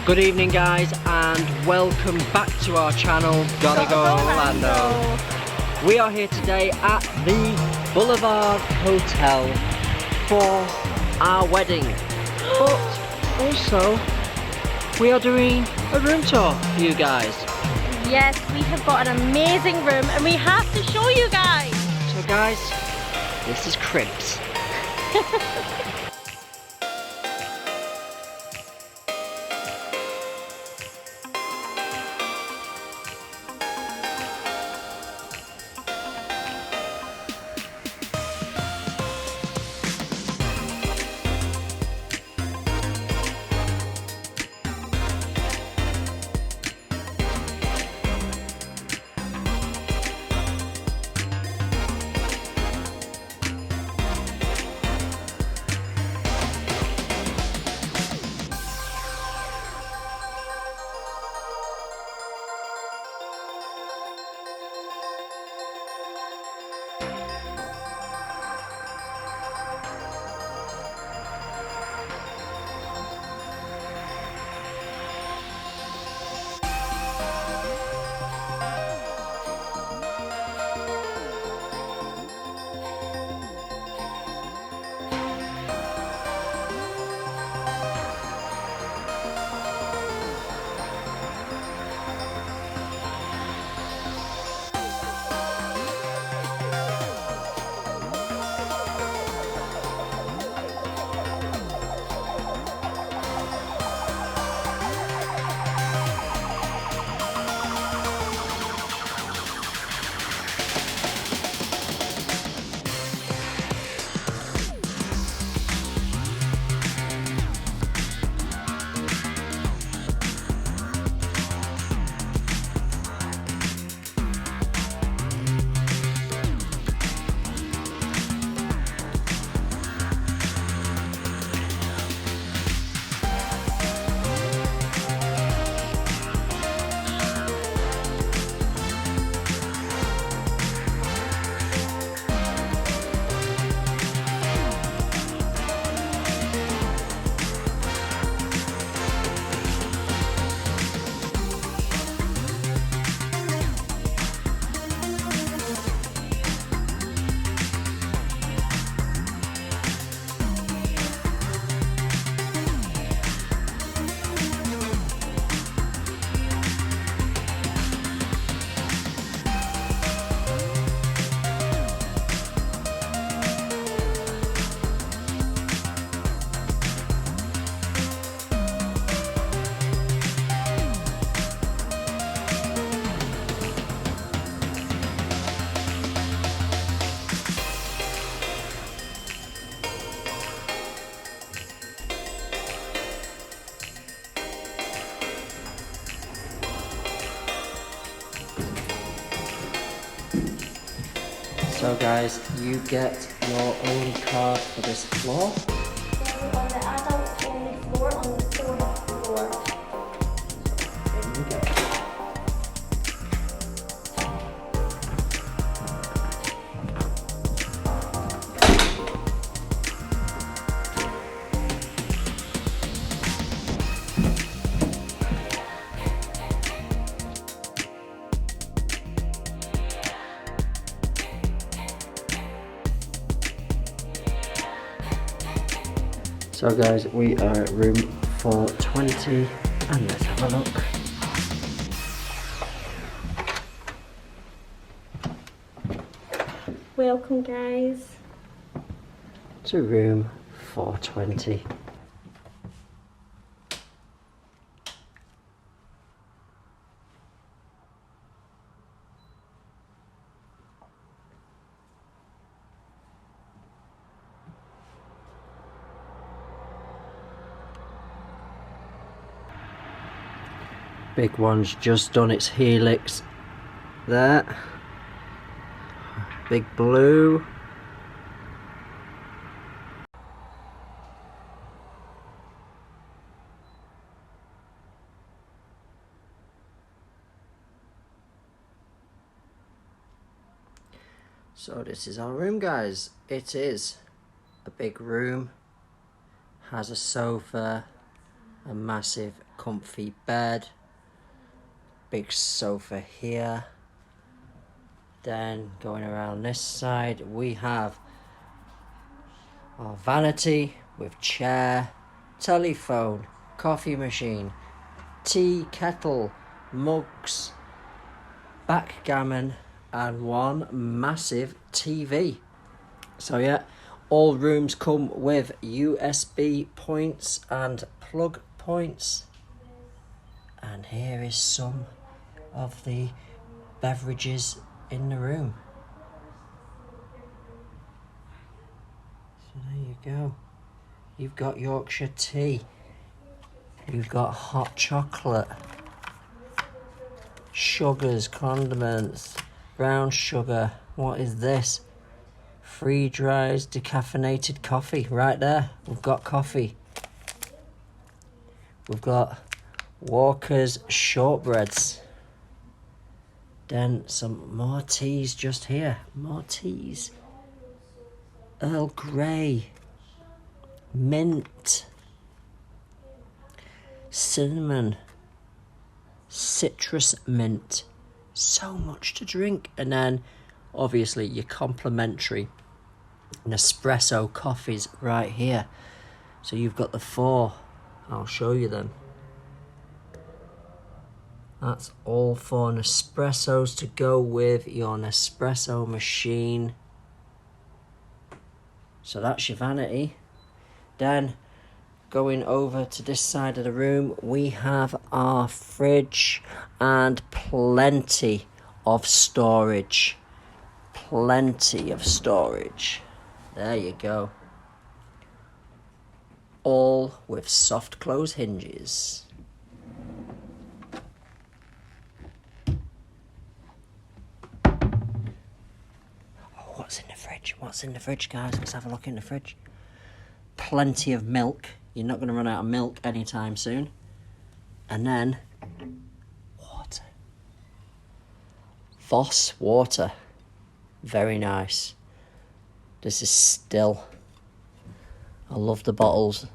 Good evening guys, and welcome back to our channel, Gotta Go Orlando. We are here today at the Boulevard Hotel for our wedding, but also we are doing a room tour for you guys. Yes, we have got an amazing room and we have to show you guys. So guys, this is Cribs. So guys, you get your own card for this floor. So on the adult only floor, on the fourth floor. There you go. So guys, we are at room 420 and let's have a look. Welcome guys. To room 420. Big one's just done its helix there. Big blue. So this is our room guys. It is a big room, has a sofa, A massive comfy bed. Big sofa here. Then going around this side we have our vanity with chair, telephone, coffee machine, tea kettle, mugs, backgammon and one massive TV. So yeah, all rooms come with USB points and plug points. And here is some of the beverages in the room. So there you go. You've got Yorkshire tea. You've got hot chocolate. Sugars, condiments, brown sugar. What is this? Free dries decaffeinated coffee. Right there. We've got coffee. We've got Walker's shortbreads. Then some more teas just here. More teas. Earl Grey. Mint. Cinnamon. Citrus mint. So much to drink. And then obviously your complimentary Nespresso coffees right here. So you've got the 4. I'll show you them. That's all 4 Nespressos to go with your Nespresso machine. So that's your vanity. Then going over to this side of the room, we have our fridge and plenty of storage. Plenty of storage. There you go. All with soft close hinges. What's in the fridge? What's in the fridge, guys? Let's have a look in the fridge. Plenty of milk. You're not going to run out of milk anytime soon. And then water. Voss water. Very nice. This is still. I love the bottles.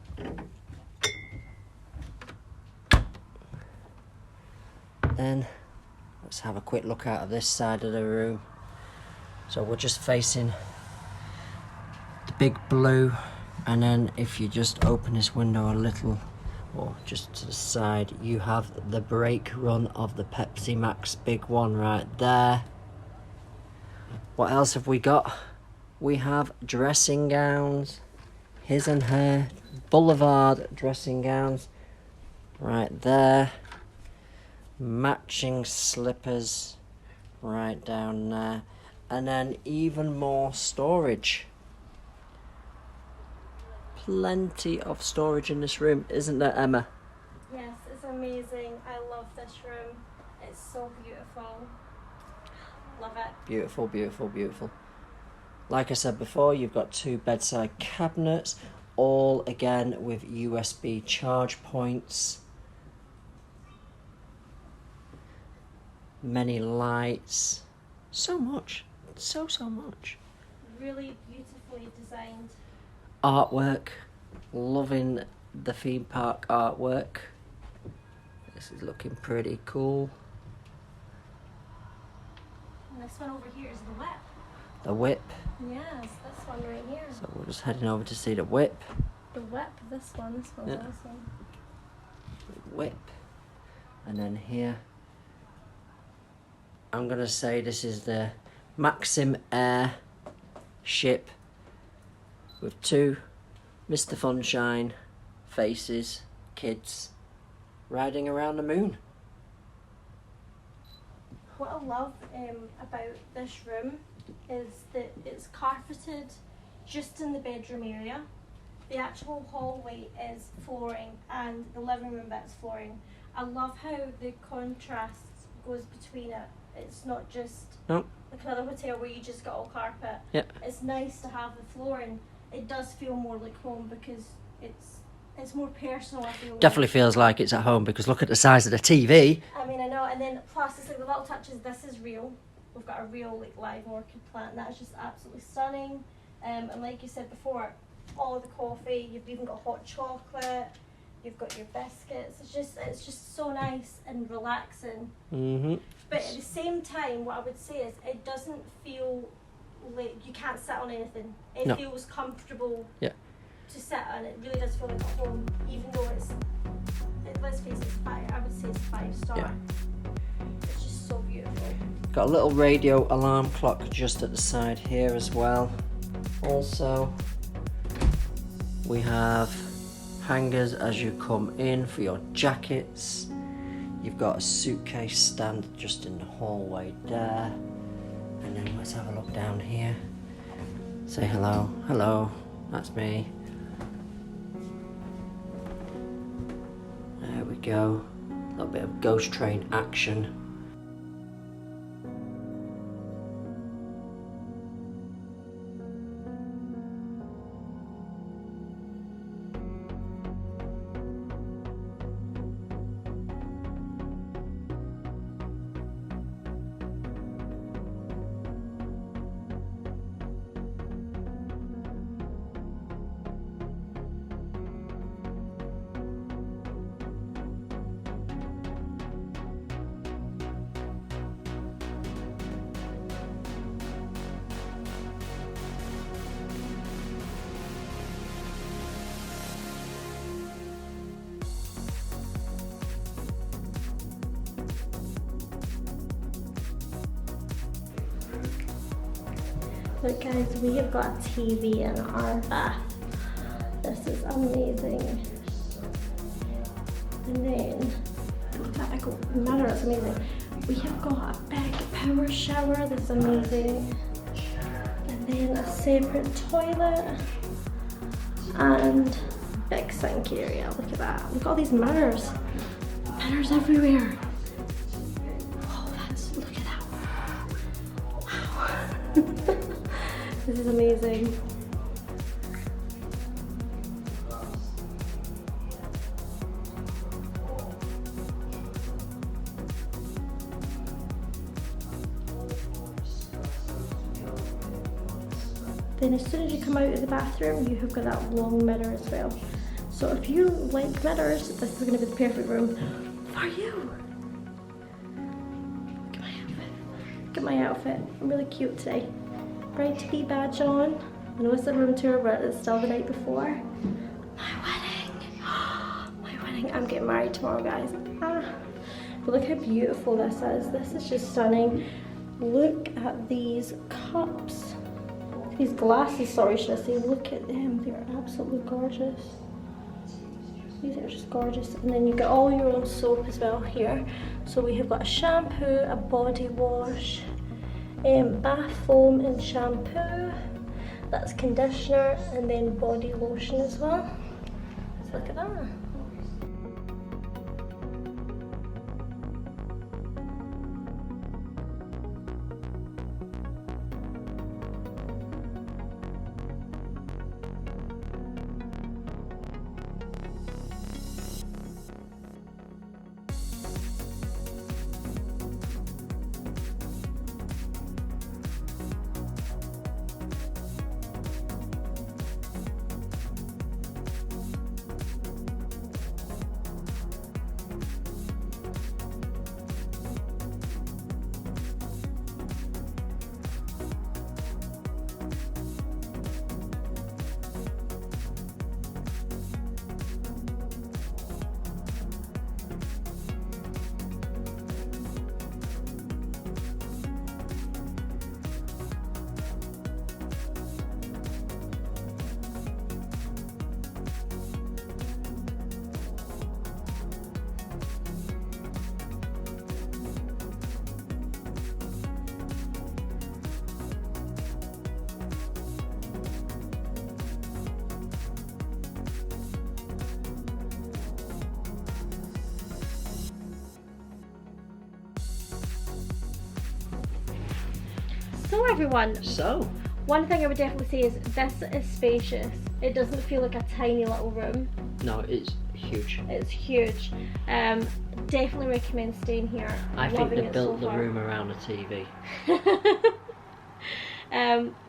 Then let's have a quick look out of this side of the room. So we're just facing the big blue, and then if you just open this window a little, or just to the side, you have the brake run of the Pepsi Max big one right there. What else have we got? We have dressing gowns, his and her, Boulevard dressing gowns right there. Matching slippers right down there. And then even more storage. Plenty of storage in this room, isn't there, Emma? Yes, it's amazing. I love this room. It's so beautiful. Love it. Beautiful, beautiful, beautiful. Like I said before, you've got 2 bedside cabinets, all again with USB charge points. Many lights. So much. So much. Really beautifully designed. Artwork. Loving the theme park artwork. This is looking pretty cool. And this one over here is the whip. The whip. Yes, this one right here. So we're just heading over to see the whip. The whip, this one's Yeah. awesome. Whip. And then here, I'm going to say this is the Maxim Air ship with 2 Mr. Funshine faces, kids, riding around the moon. What I love about this room is that it's carpeted just in the bedroom area. The actual hallway is flooring and the living room bit's flooring. I love how the contrast goes between it. It's not just Nope. like another hotel where you just got all carpet. Yep. It's nice to have the flooring. It does feel more like home because it's more personal, I feel. Definitely feels like it's at home because look at the size of the TV. I mean, I know, and then plus it's like the little touches. This is real. We've got a real like live orchid plant. That's just absolutely stunning. And like you said before, all of the coffee. You've even got hot chocolate. You've got your biscuits. It's just so nice and relaxing. But at the same time, what I would say is it doesn't feel like you can't sit on anything. It feels comfortable to sit on. It really does feel like a home, even though let's face it, I would say it's 5-star. Yeah. It's just so beautiful. Got a little radio alarm clock just at the side here as well. Also, we have hangers as you come in for your jackets. You've got a suitcase stand just in the hallway there. And then let's have a look down here. Say hello. Hello, that's me. There we go. A little bit of ghost train action. Look guys, we have got a TV in our bath. This is amazing. And then, look at that mirror, it's amazing. We have got a big power shower, that's amazing. And then a separate toilet. And big sink area, look at that. Look at all these mirrors. Mirrors everywhere. Look at that. Wow. This is amazing. Then as soon as you come out of the bathroom, you have got that long mirror as well. So if you like mirrors, this is going to be the perfect room for you. Look at my outfit. Look at my outfit. I'm really cute today. Bride to be badge on. I know it's a room tour, but it's still the night before. My wedding. My wedding. I'm getting married tomorrow, guys. But look how beautiful this is. This is just stunning. Look at these cups. These glasses, sorry, should I say. Look at them. They're absolutely gorgeous. These are just gorgeous. And then you get all your own soap as well here. So we have got a shampoo, a body wash, bath foam and shampoo, that's conditioner, and then body lotion as well. So look at that. So everyone, one thing I would definitely say is this is spacious. It doesn't feel like a tiny little room. No, it's huge. It's huge. Definitely recommend staying here. I think they built the room around a TV.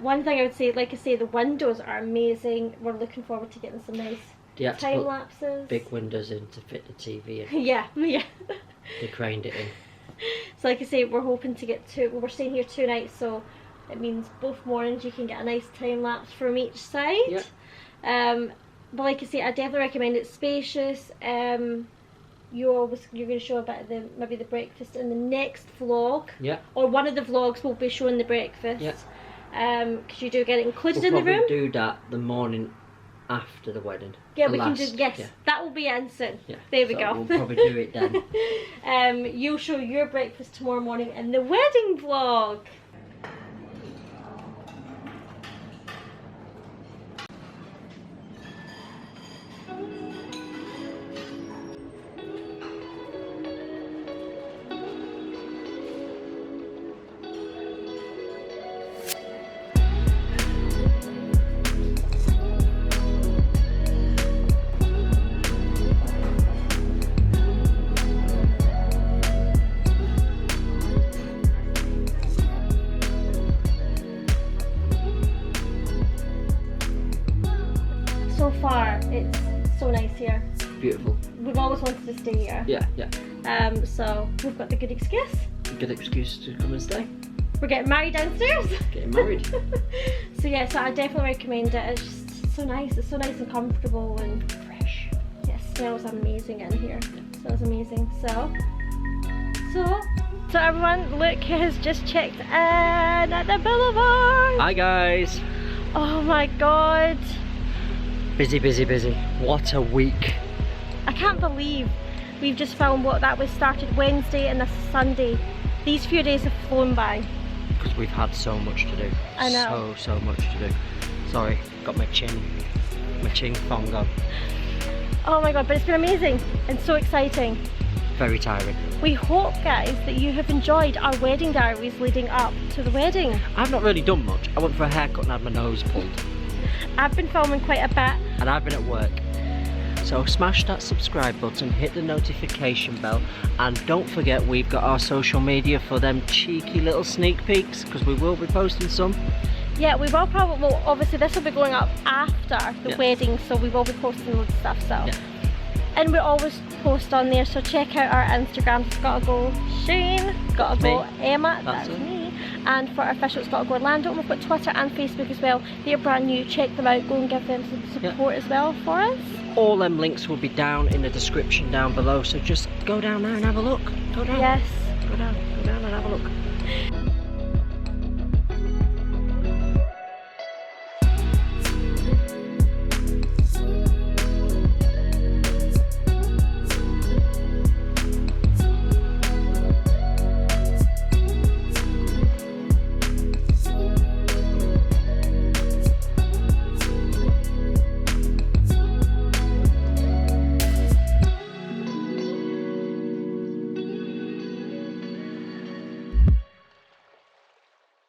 One thing I would say, like I say, the windows are amazing. We're looking forward to getting some nice You had to time put lapses. big windows in to fit the TV in. Yeah. They craned it in. So like I say, we're hoping to get we're staying here 2 nights, so it means both mornings you can get a nice time lapse from each side. Yeah. But like I say, I definitely recommend it. Spacious. You're going to show a bit of maybe the breakfast in the next vlog. Yeah. Or one of the vlogs will be showing the breakfast. Yeah. Because you do get it included in the room. We'll probably do that the morning after the wedding. Yeah, we can do, yes, yeah. That will be in soon. Yeah. There we go. We'll probably do it then. You'll show your breakfast tomorrow morning in the wedding vlog. So far, it's so nice here. Beautiful. We've always wanted to stay here. Yeah, yeah. So we've got the good excuse. Good excuse to come and stay. We're getting married downstairs. Getting married. So yeah, so I definitely recommend it. It's just so nice. It's so nice and comfortable and fresh. Yeah, it smells amazing in here. It smells amazing. So everyone, look who has just checked in at the Boulevard. Hi guys. Oh my god. Busy, busy, busy. What a week. I can't believe we've just filmed that was started Wednesday and this is Sunday. These few days have flown by. Because we've had so much to do. I know. So much to do. Sorry, got my chin thong on. Oh my god, but it's been amazing and so exciting. Very tiring. We hope, guys, that you have enjoyed our wedding diaries leading up to the wedding. I've not really done much. I went for a haircut and had my nose pulled. I've been filming quite a bit. And I've been at work. So smash that subscribe button, hit the notification bell, and don't forget we've got our social media for them cheeky little sneak peeks, because we will be posting some. Yeah, we will probably, well, obviously this will be going up after the wedding, so we will be posting loads of stuff, so. Yeah. And we always post on there, so check out our Instagrams. It's Gotta Go Shane, Gotta Go Emma, that's me. And for our official, it's Gotta Go Orlando. And we've got Twitter and Facebook as well. They're brand new, check them out, go and give them some support as well for us. All them links will be down in the description down below, so just go down there and have a look. Go down. Yes. Go down and have a look.